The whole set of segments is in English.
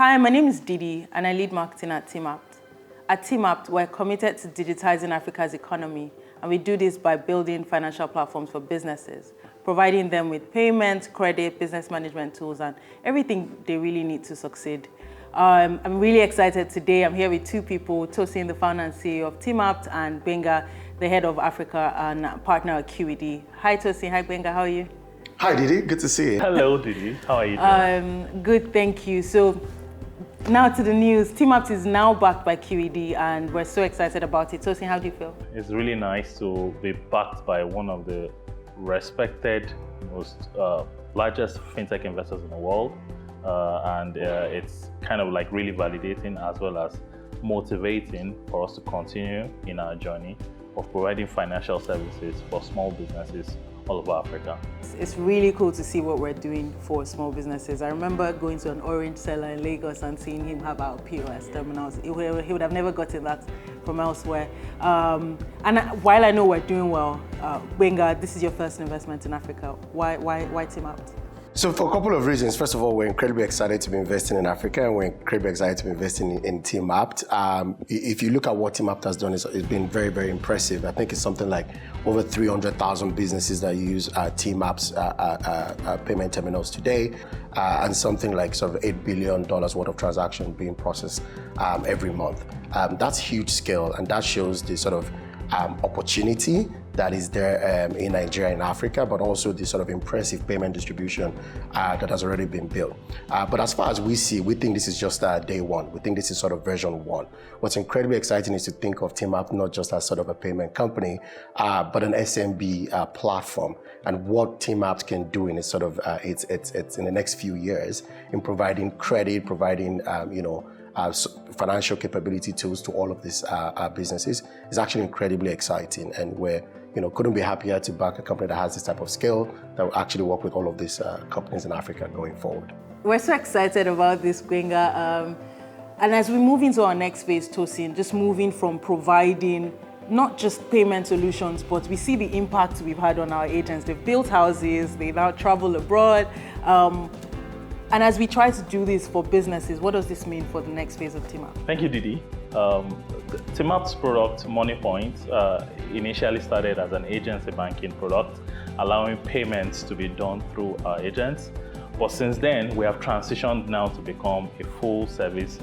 Hi, my name is Didi, and I lead marketing at TeamApt. At TeamApt, we're committed to digitizing Africa's economy, and we do this by building financial platforms for businesses, providing them with payment, credit, business management tools, and everything they really need to succeed. I'm really excited today. I'm here with two people, Tosin, the founder and CEO of TeamApt, and Benga, the head of Africa and partner at QED. Hi, Tosin. Hi, Benga. How are you? Hi, Didi. Good to see you. Hello, Didi. How are you doing? Good, thank you. So now to the news. TeamApt is now backed by QED, and we're so excited about it. Tosin, how do you feel? It's really nice to be backed by one of the respected, most largest fintech investors in the world. And it's kind of like really validating as well as motivating for us to continue in our journey of providing financial services for small businesses all over Africa. It's really cool to see what we're doing for small businesses. I remember going to an orange seller in Lagos and seeing him have our POS terminals. He would have never gotten that from elsewhere. And while I know we're doing well, Benga, this is your first investment in Africa. Why TeamApt? So for a couple of reasons. First of all, we're incredibly excited to be investing in Africa, and we're incredibly excited to be investing in TeamApt. If you look at what TeamApt has done, it's been very, very impressive. I think it's something like over 300,000 businesses that use TeamApt's payment terminals today, and something like sort of $8 billion worth of transactions being processed every month. That's huge scale, and that shows the sort of opportunity that is there in Nigeria and Africa, but also the sort of impressive payment distribution that has already been built. But as far as we see, we think this is just day one. We think this is sort of version one. What's incredibly exciting is to think of TeamApt not just as sort of a payment company, but an SMB platform. And what TeamApt can do in sort of it's in the next few years in providing credit, providing financial capability tools to all of these businesses is actually incredibly exciting, and we're couldn't be happier to back a company that has this type of scale that will actually work with all of these companies in Africa going forward. We're so excited about this, Benga. And as we move into our next phase, Tosin, just moving from providing not just payment solutions, but we see the impact we've had on our agents. They've built houses, they now travel abroad. And as we try to do this for businesses, what does this mean for the next phase of TeamApt? Thank you, Didi. TeamApt's product, Moniepoint, initially started as an agency banking product, allowing payments to be done through our agents. But since then, we have transitioned now to become a full-service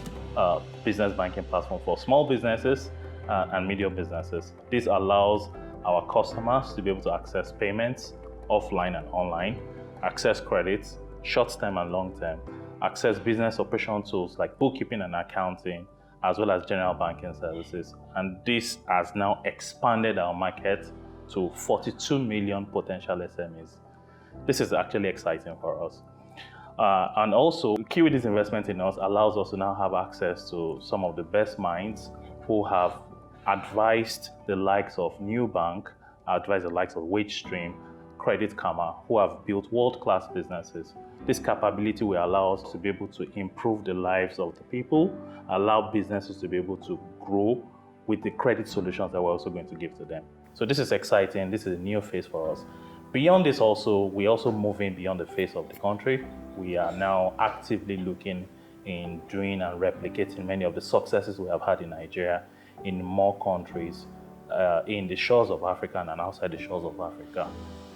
business banking platform for small businesses and medium businesses. This allows our customers to be able to access payments offline and online, access credits, short-term and long-term, access business operation tools like bookkeeping and accounting, as well as general banking services. And this has now expanded our market to 42 million potential SMEs. This is actually exciting for us. And also, QED's investment in us allows us to now have access to some of the best minds who have advised the likes of Nubank, advised the likes of WageStream, Credit Karma, who have built world-class businesses. This capability will allow us to be able to improve the lives of the people, allow businesses to be able to grow with the credit solutions that we're also going to give to them. So this is exciting. This is a new phase for us. Beyond this also, we're also moving beyond the face of the country. We are now actively looking in doing and replicating many of the successes we have had in Nigeria in more countries in the shores of Africa and outside the shores of Africa.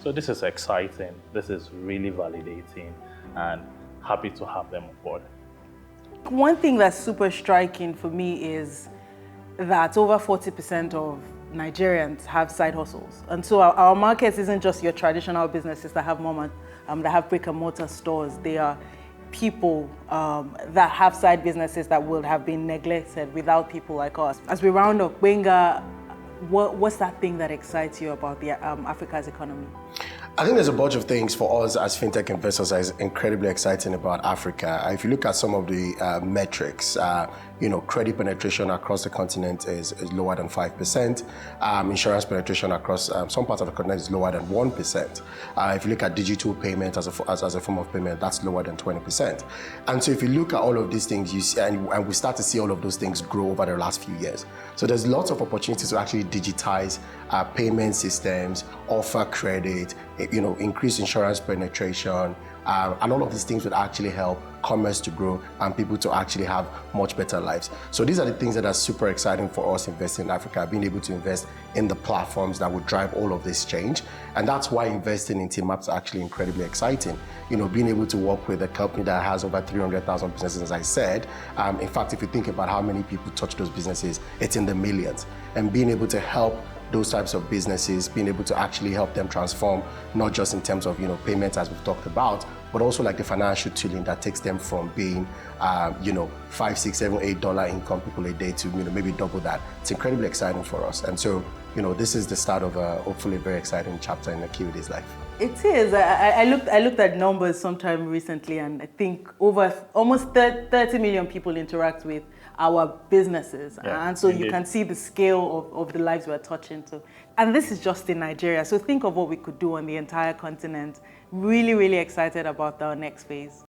So this is exciting. This is really validating, and happy to have them on board. One thing that's super striking for me is that over 40% of Nigerians have side hustles. And so our market isn't just your traditional businesses that have that have brick and mortar stores. They are people that have side businesses that would have been neglected without people like us. As we round up, Benga, what's that thing that excites you about the Africa's economy? I think there's a bunch of things for us as fintech investors that is incredibly exciting about Africa. If you look at some of the metrics, credit penetration across the continent is lower than 5%. Insurance penetration across some parts of the continent is lower than 1%. If you look at digital payment as a form of payment, that's lower than 20%. And so if you look at all of these things, you see, and we start to see all of those things grow over the last few years. So there's lots of opportunities to actually digitize payment systems, offer credit, increase insurance penetration, and all of these things would actually help commerce to grow, and people to actually have much better lives. So these are the things that are super exciting for us investing in Africa, being able to invest in the platforms that would drive all of this change. And that's why investing in TeamApt is actually incredibly exciting. You know, being able to work with a company that has over 300,000 businesses, as I said. In fact, if you think about how many people touch those businesses, it's in the millions. And being able to help those types of businesses, being able to actually help them transform, not just in terms of, you know, payments as we've talked about, but also like the financial tooling that takes them from being, you know, $5, $6, $7, $8 income people a day to, you know, maybe double that. It's incredibly exciting for us. And so, you know, this is the start of a hopefully very exciting chapter in the QED's life. It is. I looked at numbers sometime recently, and I think over almost 30 million people interact with our businesses. Yeah, and so indeed. you can see the scale of the lives we're touching to. And this is just in Nigeria. So think of what we could do on the entire continent. Really, really excited about our next phase.